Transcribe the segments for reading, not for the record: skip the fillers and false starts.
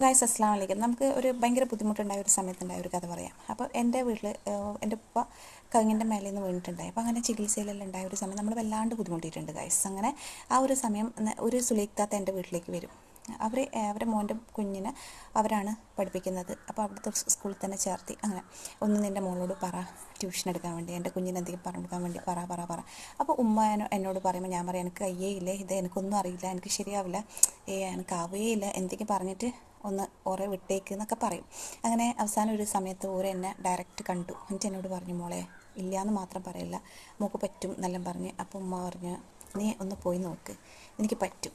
Guys അസ്സലാമു അലൈക്കും. നമുക്ക് ഒരു ഭയങ്കര ബുദ്ധിമുട്ടുണ്ടായ ഒരു സമയത്തുണ്ടായ ഒരു കഥ പറയാം. അപ്പോൾ എൻ്റെ വീട്ടിൽ എൻ്റെ ഉപ്പ കങ്ങിൻ്റെ മേലെ നിന്ന് വീണിട്ടുണ്ടായി. അപ്പോൾ അങ്ങനെ ചികിത്സയിലെല്ലാം ഉണ്ടായ ഒരു സമയം നമ്മൾ വല്ലാണ്ട് ബുദ്ധിമുട്ടിയിട്ടുണ്ട് ഗായ്സ്. അങ്ങനെ ആ ഒരു സമയം ഒരു സുലൈഖാത്ത എൻ്റെ വീട്ടിലേക്ക് വരും. അവരെ മോൻ്റെ കുഞ്ഞിനെ അവരാണ് പഠിപ്പിക്കുന്നത്. അപ്പോൾ അവിടുത്തെ സ്കൂളിൽ തന്നെ ചേർത്തി. അങ്ങനെ ഒന്ന് നിൻ്റെ മോളോട് പറ ട്യൂഷൻ എടുക്കാൻ വേണ്ടി, എൻ്റെ കുഞ്ഞിനെ എന്തെങ്കിലും പറഞ്ഞു കൊടുക്കാൻ വേണ്ടി പറ. അപ്പോൾ ഉമ്മ എന്നോട് പറയുമ്പോൾ ഞാൻ പറയാം എനിക്ക് കയ്യേ ഇല്ല, ഇത് എനിക്കൊന്നും അറിയില്ല, എനിക്ക് ശരിയാവില്ല, എനിക്ക് ഇല്ല, എന്തെങ്കിലും പറഞ്ഞിട്ട് ഒന്ന് ഓറെ വിട്ടേക്ക് എന്നൊക്കെ പറയും. അങ്ങനെ അവസാനം ഒരു സമയത്ത് ഓരോ എന്നെ ഡയറക്റ്റ് കണ്ടു. എന്നിട്ട് എന്നോട് പറഞ്ഞു, മോളെ ഇല്ലയെന്ന് മാത്രം പറയില്ല, മോൾക്ക് പറ്റും എന്നെല്ലാം പറഞ്ഞ്. അപ്പോൾ ഉമ്മ പറഞ്ഞു, നീ ഒന്ന് പോയി നോക്ക്, എനിക്ക് പറ്റും,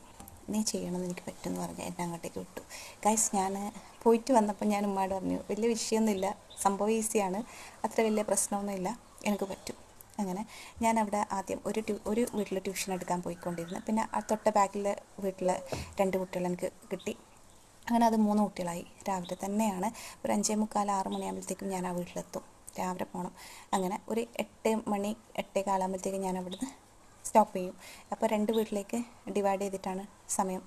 നീ ചെയ്യണമെന്ന് എനിക്ക് പറ്റുമെന്ന് പറഞ്ഞ് എന്നെ അങ്ങോട്ടേക്ക് വിട്ടു. ഗൈസ്, ഞാൻ പോയിട്ട് വന്നപ്പോൾ ഞാൻ ഉമ്മയോട് പറഞ്ഞു, വലിയ വിഷയമൊന്നുമില്ല, സംഭവം ഈസിയാണ്, അത്ര വലിയ പ്രശ്നമൊന്നുമില്ല, എനിക്ക് പറ്റും. അങ്ങനെ ഞാൻ അവിടെ ആദ്യം ഒരു വീട്ടിൽ ട്യൂഷൻ എടുക്കാൻ പോയിക്കൊണ്ടിരുന്നു. പിന്നെ തൊട്ട ബാക്കിലെ വീട്ടിലെ 2 കുട്ടികൾ എനിക്ക് കിട്ടി. അങ്ങനെ അത് 3 കുട്ടികളായി. രാവിലെ തന്നെയാണ് ഒരു 5:45 6 മണിയാകുമ്പോഴത്തേക്കും ഞാൻ ആ വീട്ടിലെത്തും. രാവിലെ പോകണം. അങ്ങനെ ഒരു 8 മണി 8:15 ആകുമ്പോഴത്തേക്കും ഞാൻ അവിടുന്ന് സ്റ്റോപ്പ് ചെയ്യും. അപ്പോൾ 2 വീട്ടിലേക്ക് ഡിവൈഡ് ചെയ്തിട്ടാണ് സമയം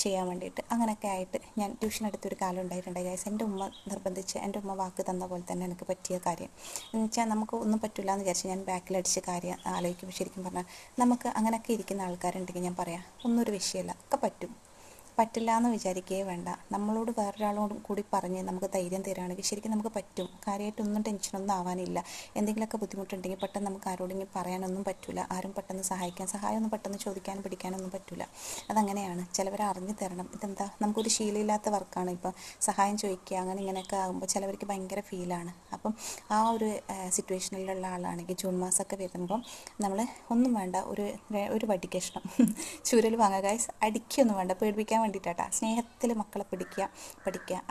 ചെയ്യാൻ വേണ്ടിയിട്ട്. അങ്ങനെയൊക്കെ ആയിട്ട് ഞാൻ ട്യൂഷൻ എടുത്തൊരു കാലം ഉണ്ടായിട്ടുണ്ടായി ഗൈസ്. എൻ്റെ ഉമ്മ നിർബന്ധിച്ച്, എൻ്റെ ഉമ്മ വാക്ക് തന്ന പോലെ തന്നെ എനിക്ക് പറ്റിയ കാര്യം എന്ന് വെച്ചാൽ, നമുക്ക് ഒന്നും പറ്റില്ല എന്ന് വിചാരിച്ച് ഞാൻ ബാക്കിലടിച്ച കാര്യം ആലോചിക്കുമ്പോൾ ശരിക്കും പറഞ്ഞാൽ നമുക്ക് അങ്ങനെയൊക്കെ ഇരിക്കുന്ന ആൾക്കാരുണ്ടെങ്കിൽ ഞാൻ പറയാം, ഒന്നൊരു വിഷയമല്ല, ഒക്കെ പറ്റില്ല എന്ന് വിചാരിക്കുകയേ വേണ്ട. നമ്മളോട് വേറൊരാളോടും കൂടി പറഞ്ഞ് നമുക്ക് ധൈര്യം തരാണെങ്കിൽ ശരിക്കും നമുക്ക് പറ്റും. കാര്യമായിട്ടൊന്നും ടെൻഷനൊന്നും ആവാനില്ല. എന്തെങ്കിലുമൊക്കെ ബുദ്ധിമുട്ടുണ്ടെങ്കിൽ പെട്ടെന്ന് നമുക്ക് ആരോടെങ്കിലും പറയാനൊന്നും പറ്റില്ല. ആരും പെട്ടെന്ന് സഹായമൊന്നും പെട്ടെന്ന് ചോദിക്കാനും പിടിക്കാനൊന്നും പറ്റില്ല. അതങ്ങനെയാണ്. ചിലവർ അറിഞ്ഞു തരണം. ഇതെന്താ, നമുക്കൊരു ശീലമില്ലാത്ത വർക്കാണ്. ഇപ്പം സഹായം ചോദിക്കുക അങ്ങനെ ഇങ്ങനെയൊക്കെ ആകുമ്പോൾ ചിലവർക്ക് ഭയങ്കര ഫീലാണ്. അപ്പം ആ ഒരു സിറ്റുവേഷനിലുള്ള ആളാണെങ്കിൽ ജൂൺ മാസമൊക്കെ വരുമ്പം നമ്മൾ ഒന്നും വേണ്ട, ഒരു വടിക്കഷ്ണം ചുരൽ വാങ്ങുക ഗൈസ്. അടിക്കൊന്നും വേണ്ട, പേടിപ്പിക്കാൻ വേണ്ടിയിട്ടാ. സ്നേഹത്തിൽ മക്കളെ പഠിക്കുക,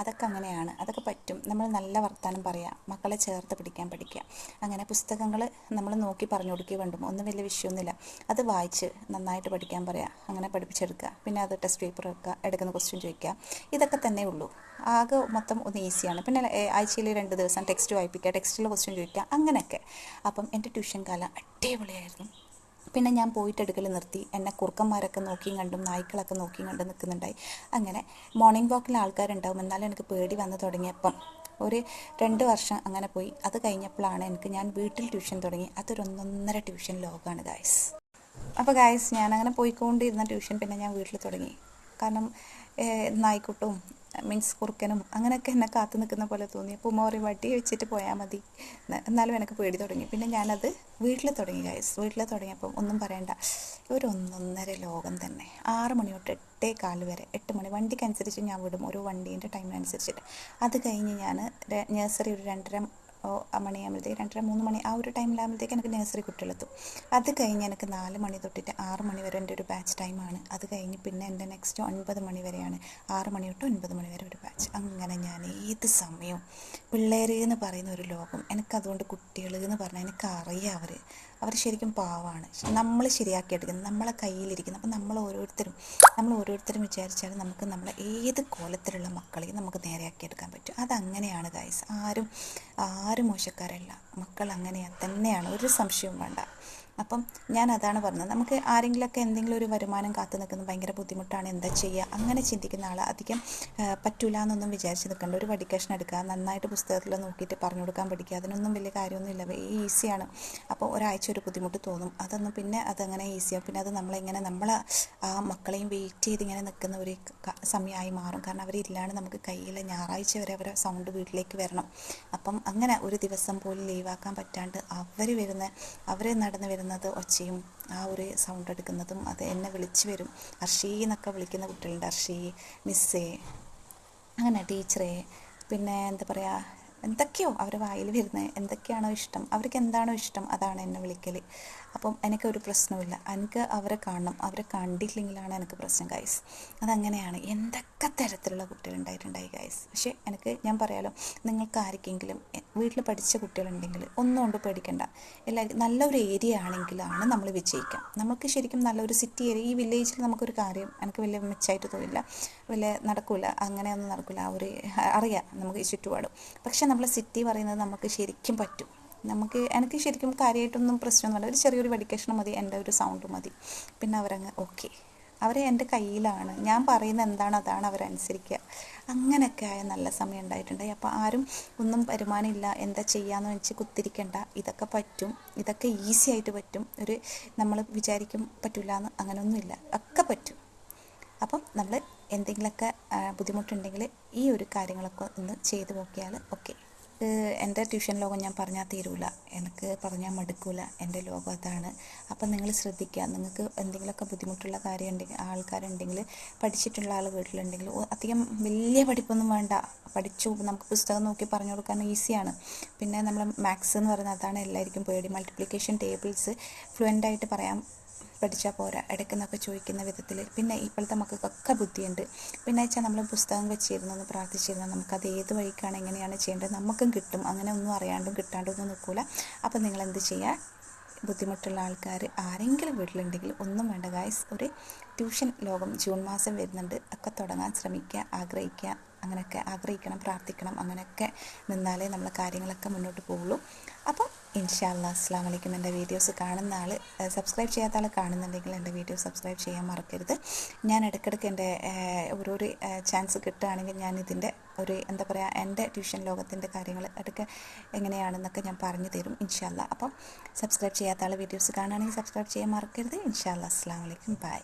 അതൊക്കെ അങ്ങനെയാണ്, അതൊക്കെ പറ്റും. നമ്മൾ നല്ല വർത്താനം പറയുക, മക്കളെ ചേർത്ത് പഠിക്കാൻ പഠിക്കുക. അങ്ങനെ പുസ്തകങ്ങൾ നമ്മൾ നോക്കി പറഞ്ഞു കൊടുക്കുക വേണ്ടും, ഒന്നും വലിയ വിഷയമൊന്നുമില്ല. അത് വായിച്ച് നന്നായിട്ട് പഠിക്കാൻ പറയുക, അങ്ങനെ പഠിപ്പിച്ചെടുക്കുക. പിന്നെ അത് ടെസ്റ്റ് പേപ്പർ വെക്കുക, എടുക്കുന്ന ക്വസ്റ്റ്യൻ ചോദിക്കുക. ഇതൊക്കെ തന്നെ ഉള്ളൂ. ആകെ മൊത്തം ഒന്ന് ഈസിയാണ്. പിന്നെ ആഴ്ചയിൽ 2 ദിവസം ടെക്സ്റ്റ് വായിപ്പിക്കുക, ടെക്സ്റ്റിലെ ക്വസ്റ്റ്യൻ ചോദിക്കുക, അങ്ങനെയൊക്കെ. അപ്പം എൻ്റെ ട്യൂഷൻ കാലം അടിപൊളിയായിരുന്നു. പിന്നെ ഞാൻ പോയിട്ട് എടുക്കൽ നിർത്തി. എന്നെ കുറുക്കന്മാരൊക്കെ നോക്കിയും കണ്ടും നായ്ക്കളൊക്കെ നോക്കിയും കണ്ടും നിൽക്കുന്നുണ്ടായി. അങ്ങനെ മോർണിംഗ് വാക്കിൽ ആൾക്കാരുണ്ടാവും, എന്നാലും എനിക്ക് പേടി വന്ന് തുടങ്ങിയപ്പം ഒരു 2 വർഷം അങ്ങനെ പോയി. അത് കഴിഞ്ഞപ്പോഴാണ് ഞാൻ വീട്ടിൽ ട്യൂഷൻ തുടങ്ങി. അതൊരു ഒന്നൊന്നര ട്യൂഷൻ ലോകമാണ് ഗായ്സ്. അപ്പോൾ ഗായ്സ്, ഞാനങ്ങനെ പോയിക്കൊണ്ടിരുന്ന ട്യൂഷൻ പിന്നെ ഞാൻ വീട്ടിൽ തുടങ്ങി. കാരണം നായ്ക്കുട്ടും മീൻസ് കുറുക്കനും അങ്ങനെയൊക്കെ എന്നെ കാത്തു നിൽക്കുന്ന പോലെ തോന്നി. അപ്പോൾ ഉമ്മ പറയും, വടി വെച്ചിട്ട് പോയാൽ മതി. എന്നാലും എനിക്ക് പേടി തുടങ്ങി. പിന്നെ ഞാനത് വീട്ടിൽ തുടങ്ങി ഗൈസ്. വീട്ടിൽ തുടങ്ങിയപ്പം ഒന്നും പറയണ്ട, ഒരു ഒന്നൊന്നര ലോകം തന്നെ. 6 മണി തൊട്ട് 8:15 വരെ, 8 മണി വണ്ടിക്കനുസരിച്ച് ഞാൻ വിടും, ഒരു വണ്ടീൻ്റെ ടൈമിനനുസരിച്ചിട്ട്. അത് കഴിഞ്ഞ് ഞാൻ നഴ്സറി ഒരു 2:30 മണിയാകുമ്പോഴത്തേക്ക്, 2:30 3 മണി ആ ഒരു ടൈമിലാകുമ്പോഴത്തേക്ക് എനിക്ക് നഴ്സറി കുട്ടികളെത്തും. അത് കഴിഞ്ഞ് എനിക്ക് 4 മണി തൊട്ടിട്ട് 6 മണി വരെ എൻ്റെ ഒരു ബാച്ച് ടൈമാണ്. അത് കഴിഞ്ഞ് പിന്നെ എൻ്റെ നെക്സ്റ്റ് 9 മണി വരെയാണ്. 6 മണി തൊട്ട് 9 മണി വരെ ഒരു ബാച്ച്. അങ്ങനെ ഞാൻ ഏത് സമയവും പിള്ളേർ എന്ന് പറയുന്ന ഒരു ലോകം. എനിക്കതുകൊണ്ട് കുട്ടികൾ എന്ന് പറഞ്ഞാൽ എനിക്കറിയാം, അവർ ശരിക്കും പാവമാണ്. നമ്മൾ ശരിയാക്കിയെടുക്കുന്നത് നമ്മളെ കയ്യിലിരിക്കുന്നത്. അപ്പം നമ്മൾ ഓരോരുത്തരും വിചാരിച്ചാൽ നമുക്ക് നമ്മളെ ഏത് കോലത്തിലുള്ള മക്കളെയും നമുക്ക് നേരെയാക്കിയെടുക്കാൻ പറ്റും. അതങ്ങനെയാണ് ഗൈസ്. ആരും മോശക്കാരല്ല. മക്കൾ അങ്ങനെയാണ് തന്നെയാണ്, ഒരു സംശയവും വേണ്ട. അപ്പം ഞാൻ അതാണ് പറഞ്ഞത്, നമുക്ക് ആരെങ്കിലുമൊക്കെ എന്തെങ്കിലും ഒരു വരുമാനം കാത്തു നിൽക്കുന്നത് ഭയങ്കര ബുദ്ധിമുട്ടാണ്, എന്താ ചെയ്യുക, അങ്ങനെ ചിന്തിക്കുന്ന ആൾ അധികം പറ്റൂല എന്നൊന്നും വിചാരിച്ച് നിൽക്കേണ്ട. ഒരു വടിക്കഷ്ണം എടുക്കുക, നന്നായിട്ട് പുസ്തകത്തിൽ നോക്കിയിട്ട് പറഞ്ഞു കൊടുക്കാൻ പഠിക്കുക. അതിനൊന്നും വലിയ കാര്യമൊന്നുമില്ല, ഈസിയാണ്. അപ്പോൾ ഒരാഴ്ച ഒരു ബുദ്ധിമുട്ട് തോന്നും, പിന്നെ അതങ്ങനെ ഈസിയാവും. പിന്നെ അത് നമ്മളെ ആ മക്കളെയും വെയിറ്റ് ചെയ്ത് ഇങ്ങനെ നിൽക്കുന്ന ഒരു സമയമായി മാറും. കാരണം അവരില്ലാണ്ട് നമുക്ക് കയ്യിൽ ഞായറാഴ്ച വരെ അവരെ സൗണ്ട് വീട്ടിലേക്ക് വരണം. അപ്പം അങ്ങനെ ഒരു ദിവസം പോലും ലീവാക്കാൻ പറ്റാണ്ട് അവർ നടന്ന് വരുന്നത് ഒച്ചയും ആ ഒരു സൗണ്ട് എടുക്കുന്നതും, അത് എന്നെ വിളിച്ച് വരും. അർഷി എന്നൊക്കെ വിളിക്കുന്ന കുട്ടികളുണ്ട്. അർഷി, മിസ്സേ, അങ്ങനെ ടീച്ചറേ, പിന്നെ എന്താ പറയുക, എന്തൊക്കെയോ അവരുടെ വായിൽ വരുന്നത്, എന്തൊക്കെയാണോ ഇഷ്ടം, അവർക്ക് എന്താണോ ഇഷ്ടം അതാണ് എന്നെ വിളിക്കൽ. അപ്പം എനിക്കൊരു പ്രശ്നമില്ല, എനിക്ക് അവരെ കാണണം. അവരെ കണ്ടില്ലെങ്കിലാണ് എനിക്ക് പ്രശ്നം ഗൈസ്. അതങ്ങനെയാണ്. എന്തൊക്കെ തരത്തിലുള്ള കുട്ടികളുണ്ടായിട്ടുണ്ടായി ഗൈസ്. പക്ഷേ ഞാൻ പറയാലോ, നിങ്ങൾക്ക് ആർക്കെങ്കിലും വീട്ടിൽ പഠിച്ച കുട്ടികളുണ്ടെങ്കിൽ ഒന്നും കൊണ്ട് പേടിക്കണ്ട. എല്ലാവർക്കും നല്ലൊരു ഏരിയ ആണെങ്കിലാണ് നമ്മൾ വിജയിക്കാം. നമുക്ക് ശരിക്കും നല്ലൊരു സിറ്റി ഏരിയ, ഈ വില്ലേജിൽ നമുക്കൊരു കാര്യം എനിക്ക് വലിയ മെച്ചമായിട്ട് തോന്നില്ല, വലിയ നടക്കില്ല, അങ്ങനെയൊന്നും നടക്കില്ല. അറിയാം നമുക്ക് ചുറ്റുപാടും. പക്ഷെ നമ്മൾ സിറ്റി പറയുന്നത് നമുക്ക് ശരിക്കും പറ്റും. എനിക്ക് ശരിക്കും കാര്യമായിട്ടൊന്നും പ്രശ്നമൊന്നുമില്ല. ഒരു ചെറിയൊരു വടിക്കഷ്ണം മതി, എൻ്റെ ഒരു സൗണ്ട് മതി, പിന്നെ അവരങ്ങ് ഓക്കെ. എൻ്റെ കയ്യിലാണ്. ഞാൻ പറയുന്നത് എന്താണ് അതാണ് അവരനുസരിക്കുക. അങ്ങനെയൊക്കെ ആയ നല്ല സമയം ഉണ്ടായിട്ടുണ്ട്. അപ്പോൾ ആരും ഒന്നും വരുമാനമില്ല എന്താ ചെയ്യാന്ന് വെച്ച് കുത്തിരിക്കേണ്ട, ഇതൊക്കെ പറ്റും, ഇതൊക്കെ ഈസി ആയിട്ട് പറ്റും. നമ്മൾ വിചാരിക്കും പറ്റില്ല എന്ന്, അങ്ങനെയൊന്നുമില്ല, ഒക്കെ പറ്റും. അപ്പം നമ്മൾ എന്തെങ്കിലുമൊക്കെ ബുദ്ധിമുട്ടുണ്ടെങ്കിൽ ഈ ഒരു കാര്യങ്ങളൊക്കെ ഒന്ന് ചെയ്ത് നോക്കിയാൽ ഓക്കെ. എൻ്റെ ട്യൂഷൻ ലോകം ഞാൻ പറഞ്ഞാൽ തീരൂല, എനിക്ക് പറഞ്ഞാൽ മടുക്കൂല, എൻ്റെ ലോകം അതാണ്. അപ്പം നിങ്ങൾ ശ്രദ്ധിക്കുക, നിങ്ങൾക്ക് എന്തെങ്കിലുമൊക്കെ ബുദ്ധിമുട്ടുള്ള കാര്യം ഉണ്ടെങ്കിൽ, ആൾക്കാരുണ്ടെങ്കിൽ, പഠിച്ചിട്ടുള്ള ആൾ വീട്ടിലുണ്ടെങ്കിൽ, അധികം വലിയ പഠിപ്പൊന്നും വേണ്ട, പഠിച്ചു നമുക്ക് പുസ്തകം നോക്കി പറഞ്ഞു കൊടുക്കാൻ ഈസിയാണ്. പിന്നെ നമ്മൾ മാത്സ് എന്ന് പറയുന്നത് അതാണ് എല്ലാവർക്കും പേടി. മൾട്ടിപ്ലിക്കേഷൻ ടേബിൾസ് ഫ്ലുവൻ്റായിട്ട് പറയാൻ പഠിച്ചാൽ പോരാ, ഇടയ്ക്കെന്നൊക്കെ ചോദിക്കുന്ന വിധത്തിൽ. പിന്നെ ഇപ്പോഴത്തെ മക്കൾക്കൊക്കെ ബുദ്ധിയുണ്ട്. പിന്നെ വെച്ചാൽ നമ്മൾ പുസ്തകം വെച്ചിരുന്നു ഒന്ന് പ്രാർത്ഥിച്ചിരുന്നു, നമുക്കത് ഏത് വഴിക്കാണ് എങ്ങനെയാണ് ചെയ്യേണ്ടത് നമുക്കും കിട്ടും. അങ്ങനെ ഒന്നും അറിയാണ്ടും കിട്ടാണ്ടൊന്നും നിൽക്കില്ല. അപ്പം നിങ്ങൾ എന്ത് ചെയ്യുക, ബുദ്ധിമുട്ടുള്ള ആൾക്കാർ ആരെങ്കിലും വീട്ടിലുണ്ടെങ്കിൽ ഒന്നും വേണ്ട ഗായ്സ്, ഒരു ട്യൂഷൻ ലോകം ജൂൺ മാസം വരുന്നുണ്ട്, ഒക്കെ തുടങ്ങാൻ ശ്രമിക്കുക, ആഗ്രഹിക്കുക. അങ്ങനെയൊക്കെ ആഗ്രഹിക്കണം, പ്രാർത്ഥിക്കണം, അങ്ങനെയൊക്കെ നിന്നാലേ നമ്മളെ കാര്യങ്ങളൊക്കെ മുന്നോട്ട് പോകുള്ളൂ. അപ്പം ഇൻഷാ അല്ലാഹ് അസ്സലാമു അലൈക്കും. എൻ്റെ വീഡിയോസ് കാണുന്ന ആൾ, സബ്സ്ക്രൈബ് ചെയ്യാത്ത ആൾ കാണുന്നുണ്ടെങ്കിൽ എൻ്റെ വീഡിയോ സബ്സ്ക്രൈബ് ചെയ്യാൻ മറക്കരുത്. ഞാൻ ഇടയ്ക്കിടയ്ക്ക് എൻ്റെ ഓരോരോ ചാൻസ് കിട്ടുകയാണെങ്കിൽ ഞാൻ ഇതിൻ്റെ എന്താ പറയുക, എൻ്റെ ട്യൂഷൻ ലോകത്തിൻ്റെ കാര്യങ്ങൾ ഇടയ്ക്ക് എങ്ങനെയാണെന്നൊക്കെ ഞാൻ പറഞ്ഞു തരും ഇൻഷാ അല്ലാഹ്. അപ്പം സബ്സ്ക്രൈബ് ചെയ്യാത്ത ആൾ വീഡിയോസ് കാണുകയാണെങ്കിൽ സബ്സ്ക്രൈബ് ചെയ്യാൻ മറക്കരുത്. ഇൻഷാ അല്ലാഹ് അസ്സലാമു അലൈക്കും, ബൈ.